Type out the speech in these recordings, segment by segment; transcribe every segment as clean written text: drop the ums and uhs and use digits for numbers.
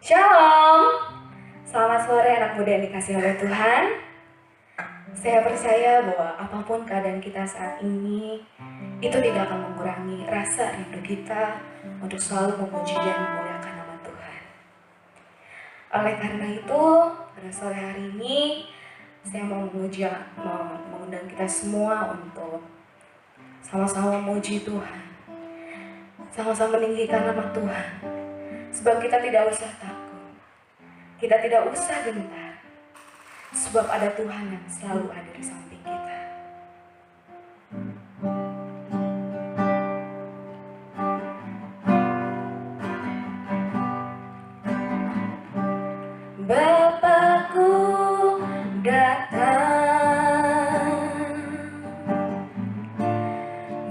Shalom, selamat sore anak muda yang dikasihi oleh Tuhan. Saya percaya bahwa apapun keadaan kita saat ini, itu tidak akan mengurangi rasa rindu kita untuk selalu memuji dan memuliakan nama Tuhan. Oleh karena itu, pada sore hari ini, saya mau mengundang kita semua untuk sama-sama memuji Tuhan, sama-sama meninggikan nama Tuhan. Sebab kita tidak usah takut, kita tidak usah gentar, sebab ada Tuhan yang selalu ada di samping kita. Bapakku datang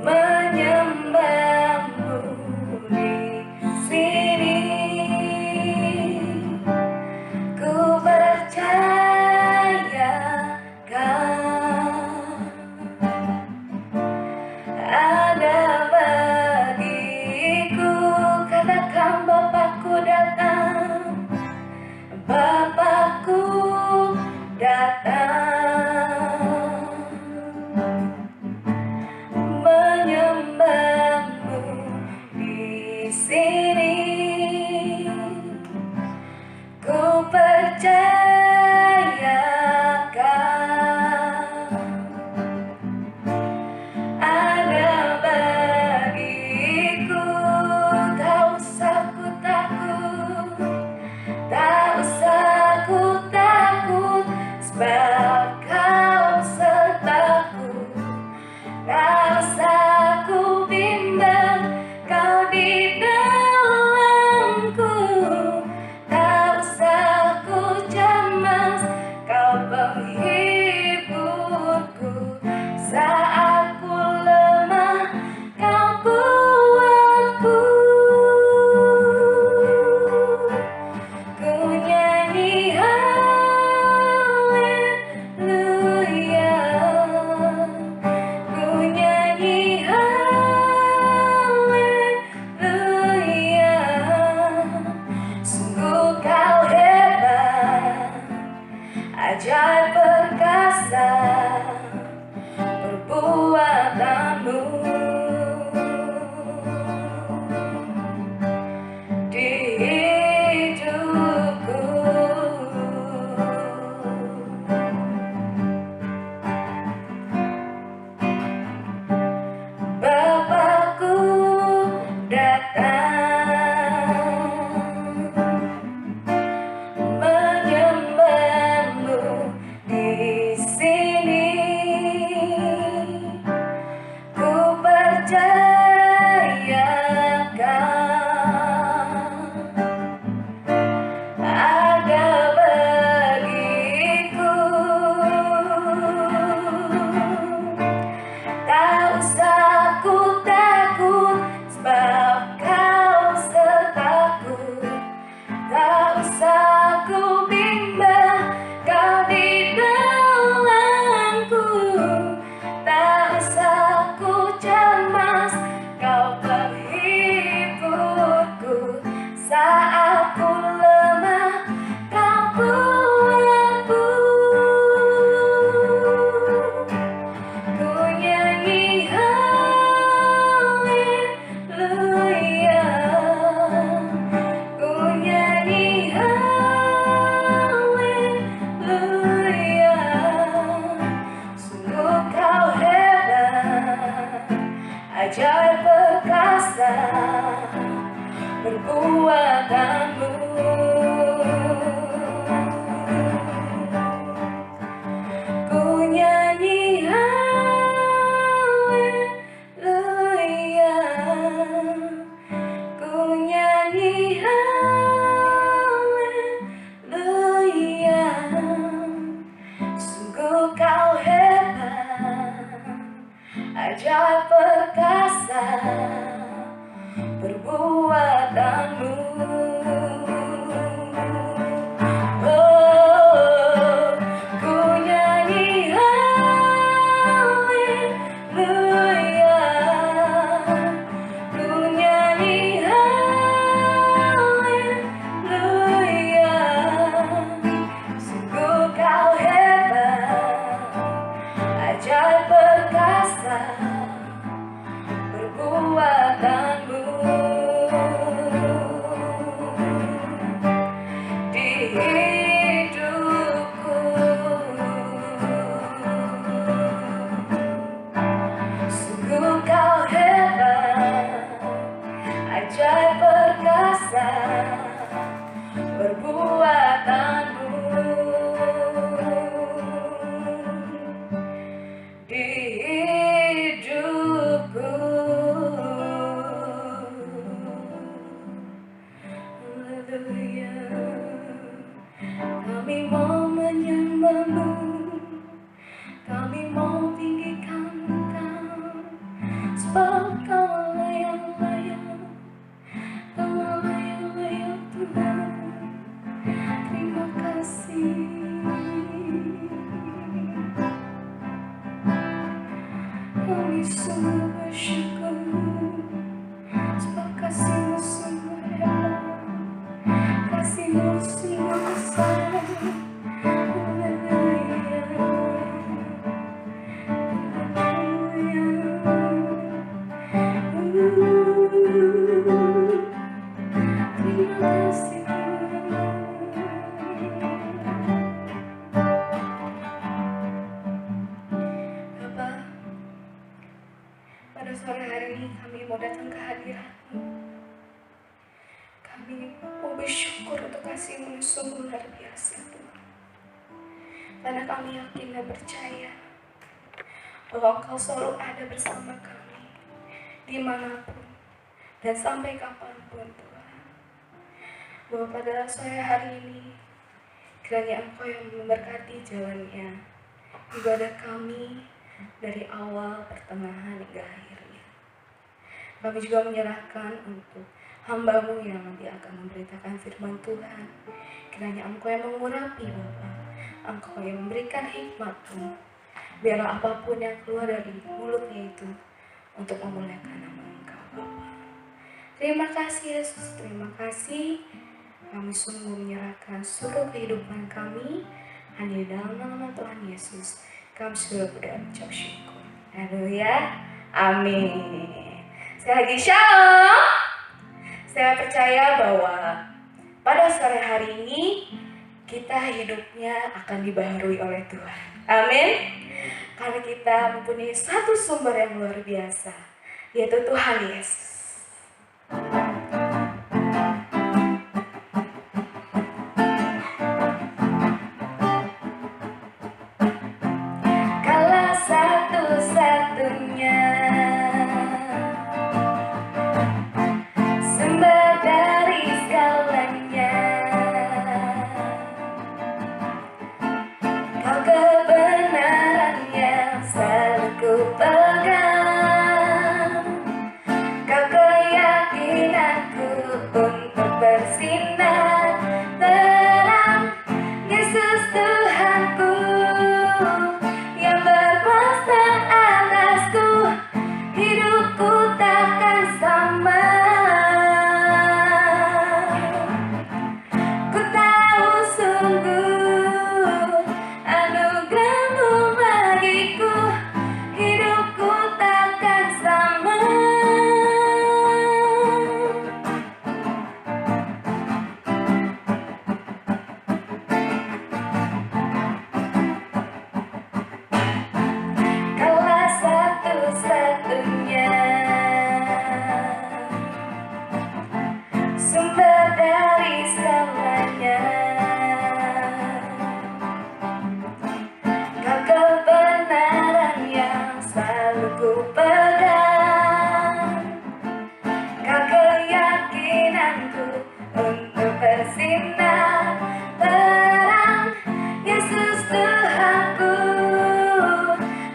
menyembahmu di sini. Ku percaya ada bagiku. Katakan Bapakku datang, Bapak Pada sore hari ini kami mau datang ke hadirat-Mu. Kami mau bersyukur untuk kasih-Mu yang sungguh luar biasa, Tuhan. Karena kami yakin dan percaya bahwa Engkau selalu ada bersama kami, dimanapun dan sampai kapanpun, Tuhan. Bahwa pada sore hari ini, kiranya Engkau yang memberkati jalannya ibadah kami dari awal, pertengahan, hingga akhirnya. Kami juga menyerahkan untuk hamba-Mu yang nanti akan memberitakan firman Tuhan. Kiranya Engkau yang mengurapi, Bapa. Engkau yang memberikan hikmat-Mu. Biarlah apapun yang keluar dari mulutnya itu untuk memuliakan nama Engkau, Bapa. Terima kasih Yesus, terima kasih. Kami sungguh menyerahkan seluruh kehidupan kami hanya di dalam nama Tuhan Yesus. Kami sudah berucap syukur. Haleluya. Amin. Sekali lagi shalom. Saya percaya bahwa pada sore hari ini kita hidupnya akan dibaharui oleh Tuhan. Amin. Karena kita mempunyai satu sumber yang luar biasa, yaitu Tuhan Yesus. Satu-satunya sumber dari segalanya, Kau kebenarannya selalu ku pegang, Kau keyakinanku untuk bersinar terang. Yesus Tuhanku yang berkuasa atasku, hidupku takkan sama. Ku tahu sungguh anugerah-Mu bagiku, hidupku takkan sama. Kaulah satu-satunya sumber dari segalanya, Kau kebenaran yang selalu ku pegang, Kau keyakinanku untuk bersinar terang. Yesus Tuhanku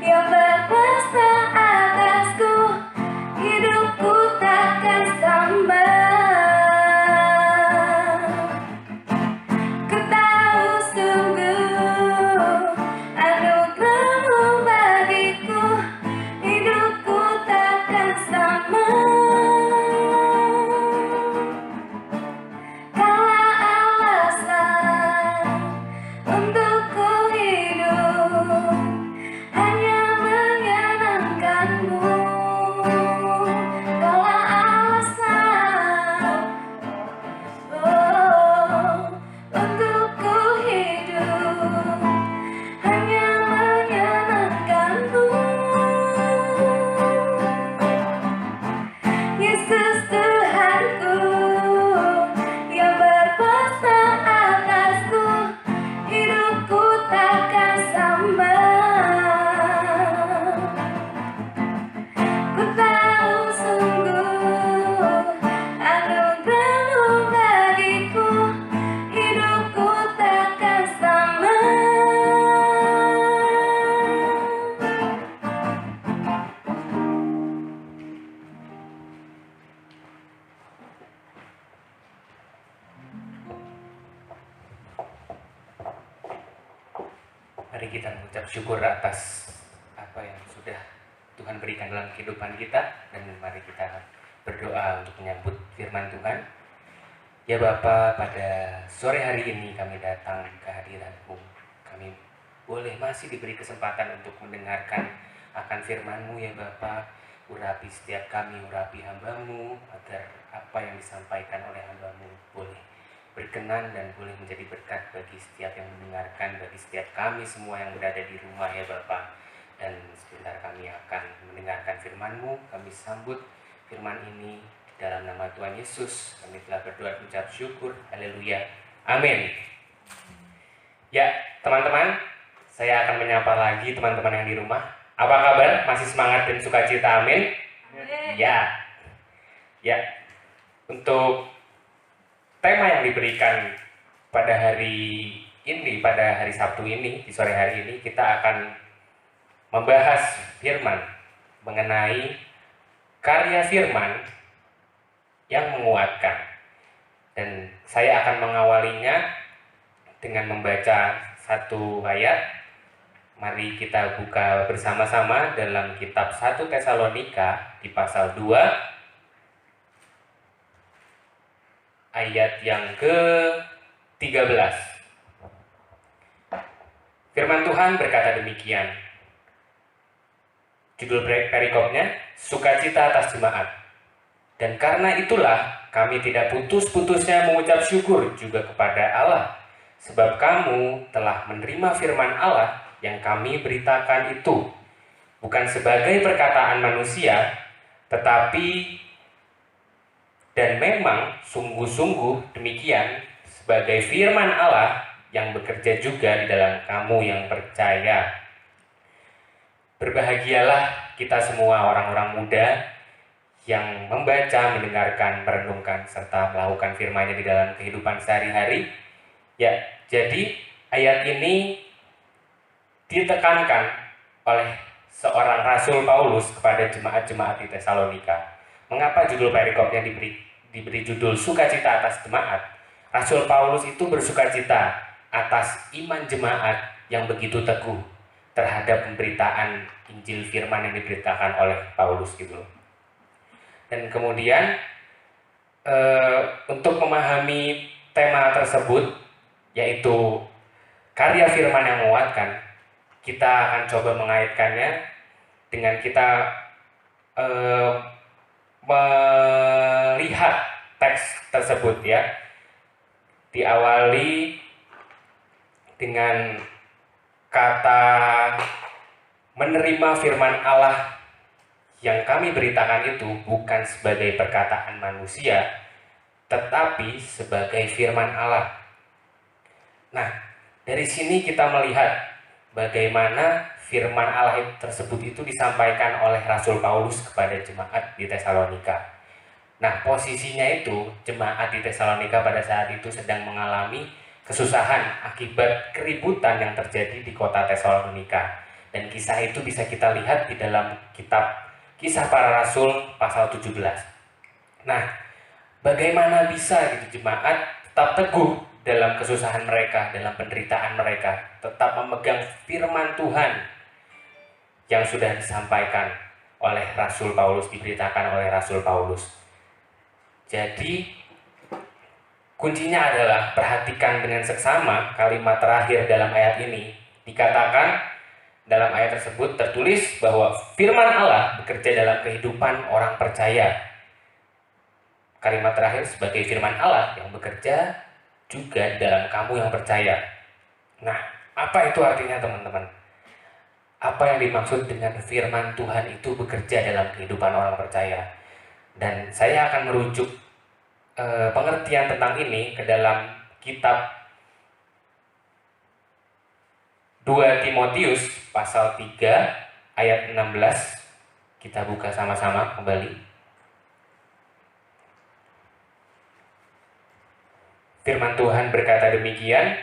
yang berkuasa atasku, hidupku takkan sama. Ku tahu sungguh anugerah-Mu bagiku, hidupku takkan sama. Kaulah alasan untukku hidup, hanya menyenangkan-Mu. Kaulah alasan untukku hidup, hanya menyenangkan-Mu. Yesus Tuhanku yang berkuasa atasku, hidupku takkan sama. Ku tahu sungguh anugerah-Mu bagiku, hidupku takkan sama. Mari kita mengucap syukur atas apa yang sudah Tuhan berikan dalam kehidupan kita, dan mari kita berdoa untuk menyambut firman Tuhan. Ya Bapa, pada sore hari ini kami datang ke hadirat-Mu. Kami boleh masih diberi kesempatan untuk mendengarkan akan firman-Mu ya Bapa. Urapi setiap kami, urapi hamba-Mu, agar apa yang disampaikan oleh hamba-Mu boleh berkenan dan boleh menjadi berkat bagi setiap yang mendengarkan, bagi setiap kami semua yang berada di rumah ya Bapa. Dan sebentar kami akan mendengarkan firman-Mu, kami sambut firman ini di dalam nama Tuhan Yesus. Kami telah berdoa mengucap syukur, haleluya, amin. Ya teman-teman, saya akan menyapa lagi teman-teman yang di rumah. Apa kabar? Masih semangat dan sukacita, amin? Ya, ya. Untuk tema yang diberikan pada hari ini, pada hari Sabtu ini, di sore hari ini, kita akan membahas firman, mengenai karya firman yang menguatkan. Dan saya akan mengawalinya dengan membaca satu ayat. Mari kita buka bersama-sama dalam kitab 1 Tesalonika di pasal 2 ayat yang ke-13. Firman Tuhan berkata demikian. Judul perikopnya, Sukacita atas Jemaat. Dan karena itulah kami tidak putus-putusnya mengucap syukur juga kepada Allah, sebab kamu telah menerima firman Allah yang kami beritakan itu, bukan sebagai perkataan manusia, tetapi dan memang sungguh-sungguh demikian sebagai firman Allah yang bekerja juga di dalam kamu yang percaya. Berbahagialah kita semua orang-orang muda yang membaca, mendengarkan, merenungkan, serta melakukan firman-Nya di dalam kehidupan sehari-hari. Ya, jadi ayat ini ditekankan oleh seorang Rasul Paulus kepada jemaat-jemaat di Tesalonika. Mengapa judul perikopnya diberi judul Sukacita atas Jemaat? Rasul Paulus itu bersukacita atas iman jemaat yang begitu teguh terhadap pemberitaan Injil firman yang diberitakan oleh Paulus gitu. Dan kemudian untuk memahami tema tersebut, yaitu karya firman yang menguatkan, kita akan coba mengaitkannya dengan kita melihat teks tersebut ya. Diawali dengan kata menerima firman Allah yang kami beritakan itu bukan sebagai perkataan manusia, tetapi sebagai firman Allah. Nah, dari sini kita melihat bagaimana firman Allah tersebut itu disampaikan oleh Rasul Paulus kepada jemaat di Tesalonika. Nah, posisinya itu jemaat di Tesalonika pada saat itu sedang mengalami kesusahan akibat keributan yang terjadi di kota Tesalonika. Dan kisah itu bisa kita lihat di dalam kitab Kisah Para Rasul pasal 17. Nah, bagaimana bisa gitu jemaat tetap teguh dalam kesusahan mereka, dalam penderitaan mereka, tetap memegang firman Tuhan yang sudah disampaikan oleh Rasul Paulus, diberitakan oleh Rasul Paulus. Jadi kuncinya adalah perhatikan dengan seksama kalimat terakhir dalam ayat ini. Dikatakan dalam ayat tersebut tertulis bahwa firman Allah bekerja dalam kehidupan orang percaya. Kalimat terakhir sebagai firman Allah yang bekerja juga dalam kamu yang percaya. Nah, apa itu artinya teman-teman? Apa yang dimaksud dengan firman Tuhan itu bekerja dalam kehidupan orang percaya? Dan saya akan merujuk pengertian tentang ini ke dalam kitab 2 Timotius pasal 3 ayat 16. Kita buka sama-sama kembali. Firman Tuhan berkata demikian,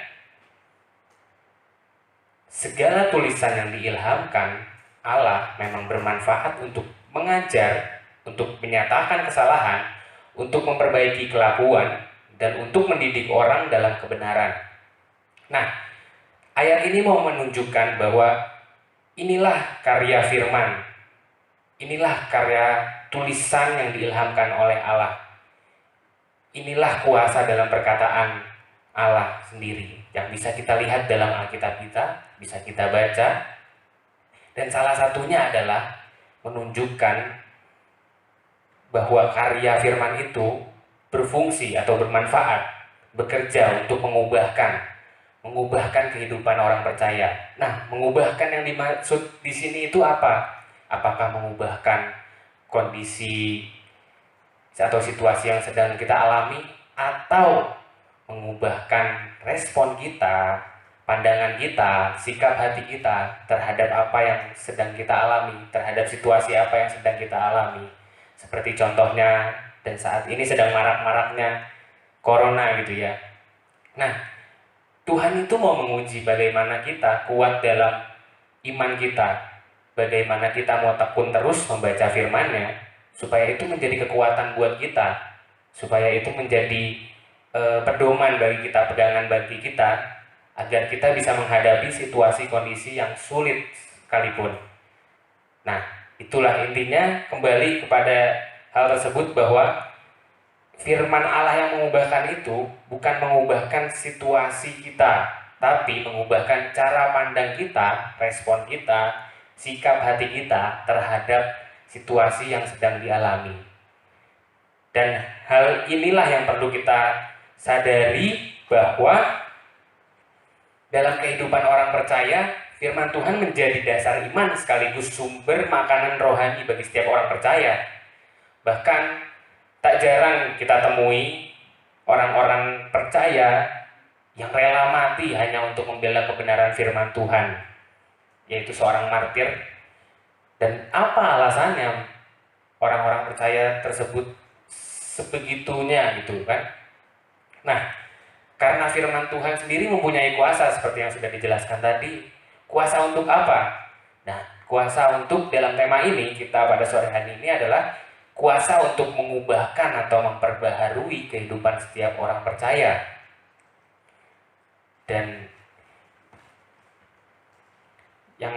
segala tulisan yang diilhamkan Allah memang bermanfaat untuk mengajar, untuk menyatakan kesalahan, untuk memperbaiki kelakuan, dan untuk mendidik orang dalam kebenaran. Nah, ayat ini mau menunjukkan bahwa inilah karya firman, inilah karya tulisan yang diilhamkan oleh Allah. Inilah kuasa dalam perkataan Allah sendiri yang bisa kita lihat dalam Alkitab kita, bisa kita baca. Dan salah satunya adalah menunjukkan bahwa karya firman itu berfungsi atau bermanfaat bekerja untuk mengubahkan kehidupan orang percaya. Nah, mengubahkan yang dimaksud di sini itu apa? Apakah mengubahkan kondisi atau situasi yang sedang kita alami, atau mengubahkan respon kita, pandangan kita, sikap hati kita terhadap apa yang sedang kita alami, terhadap situasi apa yang sedang kita alami. Seperti contohnya, dan saat ini sedang marak-maraknya corona gitu ya. Nah, Tuhan itu mau menguji bagaimana kita kuat dalam iman kita, bagaimana kita mau tekun terus membaca firman-Nya, supaya itu menjadi kekuatan buat kita, supaya itu menjadi pedoman bagi kita, pegangan bagi kita, agar kita bisa menghadapi situasi kondisi yang sulit sekalipun. Nah, itulah intinya, kembali kepada hal tersebut, bahwa firman Allah yang mengubahkan itu bukan mengubahkan situasi kita, tapi mengubahkan cara pandang kita, respon kita, sikap hati kita terhadap situasi yang sedang dialami. Dan hal inilah yang perlu kita sadari, bahwa dalam kehidupan orang percaya, firman Tuhan menjadi dasar iman sekaligus sumber makanan rohani bagi setiap orang percaya. Bahkan tak jarang kita temui orang-orang percaya yang rela mati hanya untuk membela kebenaran firman Tuhan, yaitu seorang martir. Dan apa alasannya orang-orang percaya tersebut sebegitunya gitu kan? Nah, karena firman Tuhan sendiri mempunyai kuasa seperti yang sudah dijelaskan tadi. Kuasa untuk apa? Nah, kuasa untuk dalam tema ini kita pada sore hari ini adalah kuasa untuk mengubahkan atau memperbaharui kehidupan setiap orang percaya. Dan yang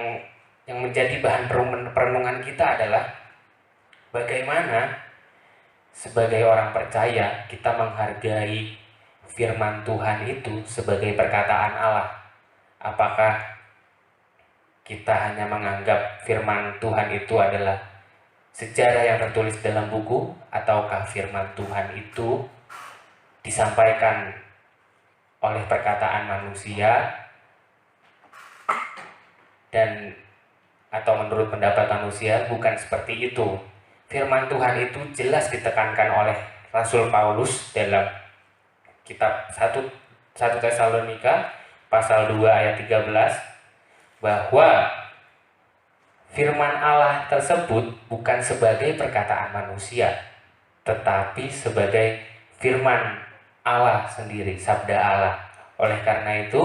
menjadi bahan perenungan kita adalah bagaimana sebagai orang percaya kita menghargai firman Tuhan itu sebagai perkataan Allah. Apakah kita hanya menganggap firman Tuhan itu adalah sejarah yang tertulis dalam buku, ataukah firman Tuhan itu disampaikan oleh perkataan manusia, dan atau menurut pendapat manusia? Bukan seperti itu. Firman Tuhan itu jelas ditekankan oleh Rasul Paulus dalam kitab 1 Tesalonika pasal 2 ayat 13, bahwa firman Allah tersebut bukan sebagai perkataan manusia, tetapi sebagai firman Allah sendiri, sabda Allah. Oleh karena itu,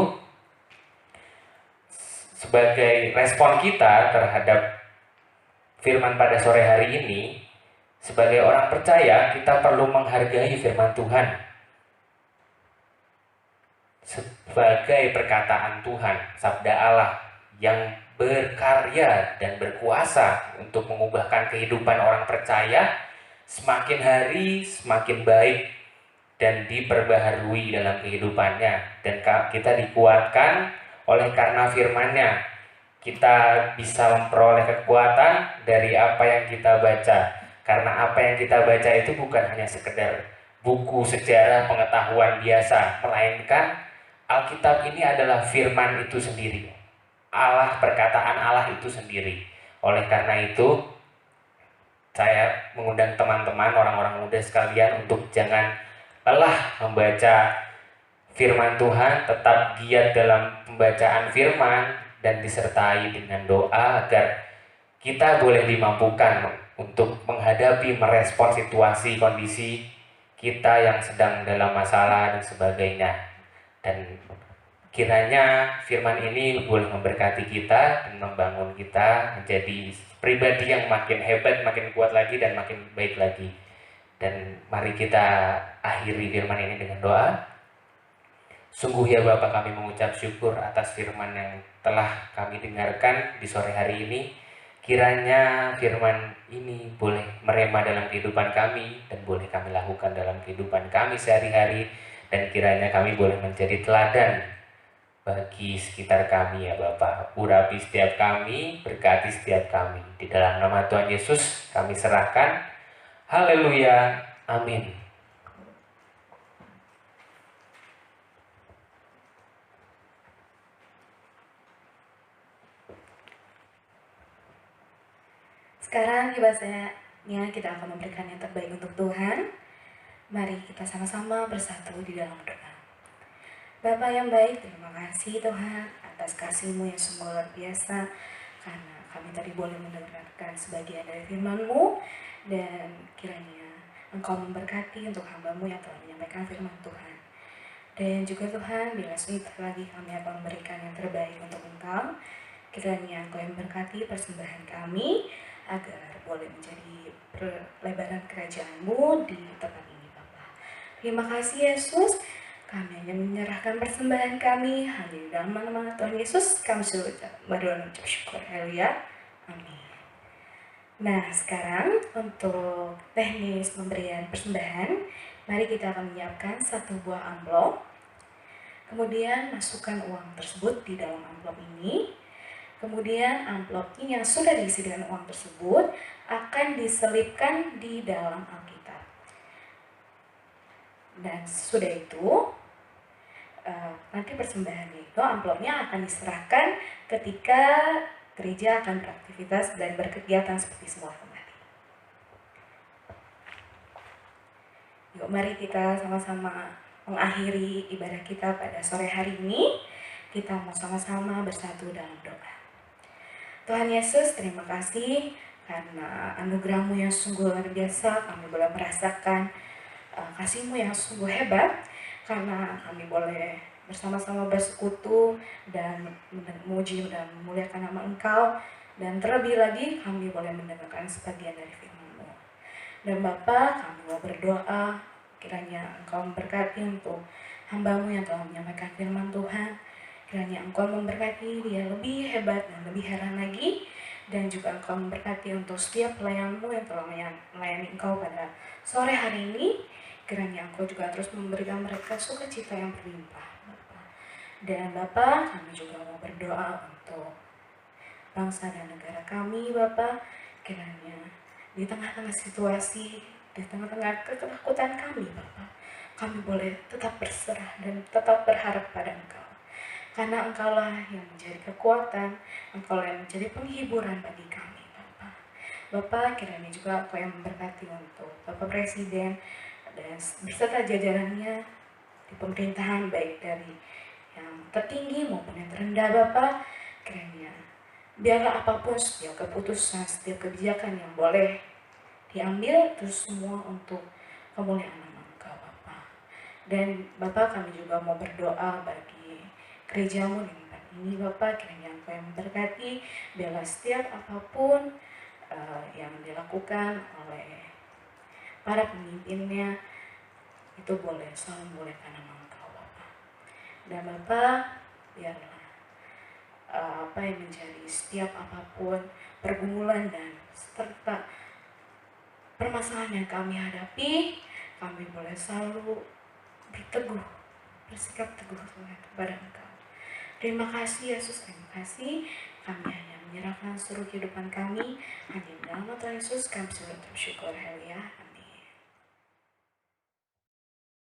sebagai respon kita terhadap firman pada sore hari ini, sebagai orang percaya kita perlu menghargai firman Tuhan sebagai perkataan Tuhan, sabda Allah yang berkarya dan berkuasa untuk mengubahkan kehidupan orang percaya semakin hari semakin baik dan diperbaharui dalam kehidupannya. Dan kita dikuatkan oleh karena firman-Nya. Kita bisa memperoleh kekuatan dari apa yang kita baca, karena apa yang kita baca itu bukan hanya sekedar buku sejarah pengetahuan biasa, melainkan Alkitab ini adalah firman itu sendiri, Allah, perkataan Allah itu sendiri. Oleh karena itu, saya mengundang teman-teman, orang-orang muda sekalian, untuk jangan lelah membaca firman Tuhan, tetap giat dalam pembacaan firman, dan disertai dengan doa agar kita boleh dimampukan untuk menghadapi, merespon situasi, kondisi kita yang sedang dalam masalah dan sebagainya. Dan kiranya firman ini boleh memberkati kita dan membangun kita menjadi pribadi yang makin hebat, makin kuat lagi, dan makin baik lagi. Dan mari kita akhiri firman ini dengan doa. Sungguh ya Bapa, kami mengucap syukur atas firman yang telah kami dengarkan di sore hari ini. Kiranya firman ini boleh merema dalam kehidupan kami dan boleh kami lakukan dalam kehidupan kami sehari-hari. Dan kiranya kami boleh menjadi teladan bagi sekitar kami ya Bapa. Urapi setiap kami, berkati setiap kami. Di dalam nama Tuhan Yesus kami serahkan. Haleluya, amin. sekarang ibadahnya kita akan memberikan yang terbaik untuk Tuhan. Mari kita sama-sama bersatu di dalam doa. Bapa yang baik, terima kasih Tuhan atas kasih-Mu yang sungguh luar biasa, karena kami tadi boleh mendengarkan sebagian dari firman-Mu, dan kiranya Engkau memberkati untuk hamba-Mu yang telah menyampaikan firman Tuhan. Dan juga Tuhan, bila sebentar lagi kami akan memberikan yang terbaik untuk Engkau, kiranya Engkau yang memberkati persembahan kami, agar boleh menjadi perlebaran kerajaan-Mu di tempat ini, Bapa. Terima kasih Yesus, kami hanya menyerahkan persembahan kami hanya di dalam nama Tuhan Yesus. Kami sudah berdoa dan ucap syukur. Haleluya. Amin. Nah, sekarang untuk teknis pemberian persembahan, mari kita akan menyiapkan satu buah amplop. Kemudian masukkan uang tersebut di dalam amplop ini. Kemudian amplop ini yang sudah diisi dengan uang tersebut akan diselipkan di dalam Alkitab. Dan sudah itu, nanti persembahan itu amplopnya akan diserahkan ketika gereja akan beraktivitas dan berkegiatan seperti semula kembali. Yuk, mari kita sama-sama mengakhiri ibadah kita pada sore hari ini. Kita mau sama-sama bersatu dalam doa. Tuhan Yesus, terima kasih karena anugerah-Mu yang sungguh luar biasa. Kami boleh merasakan kasih-Mu yang sungguh hebat, karena kami boleh bersama-sama bersekutu dan memuji dan memuliakan nama Engkau. Dan terlebih lagi kami boleh mendengarkan sebagian dari firman-Mu. Dan Bapa, kami mau berdoa kiranya Engkau memberkati untuk hamba-Mu yang telah menyampaikan firman Tuhan. Kiranya Engkau memberkati dia lebih hebat dan lebih heran lagi. Dan juga Engkau memberkati untuk setiap pelayan-Mu yang telah melayani Engkau pada sore hari ini. Kiranya Engkau juga terus memberikan mereka sukacita yang berlimpah, Bapa. Dan Bapa, kami juga mau berdoa untuk bangsa dan negara kami, Bapa. Kiranya di tengah-tengah situasi, di tengah-tengah ketakutan kami, Bapa, kami boleh tetap berserah dan tetap berharap pada Engkau. Karena Engkaulah yang menjadi kekuatan, Engkaulah yang menjadi penghiburan bagi kami, Bapa. Bapa, kiranya juga Engkau yang memberkati untuk Bapak Presiden dan beserta jajarannya di pemerintahan, baik dari yang tertinggi maupun yang terendah, Bapa. Kiranya biarlah apapun setiap keputusan, setiap kebijakan yang boleh diambil, itu semua untuk kemuliaan nama Engkau, Bapa. Dan Bapa, kami juga mau berdoa bagi gereja-Mu di tempat ini, Bapa. Kiranya Engkau yang memberkati, biarlah setiap apapun yang dilakukan oleh para pemimpinnya itu boleh selalu memuliakan nama Engkau, Bapa. Dan Bapa, biarlah apa yang menjadi setiap apapun pergumulan dan serta permasalahan yang kami hadapi, kami boleh selalu berteguh, bersikap teguh Tuhan kepada Engkau. Terima kasih Yesus, terima kasih. Kami hanya menyerahkan seluruh kehidupan kami hanya dalam nama Tuhan Yesus. Kami sudah bersyukur. Haleluya.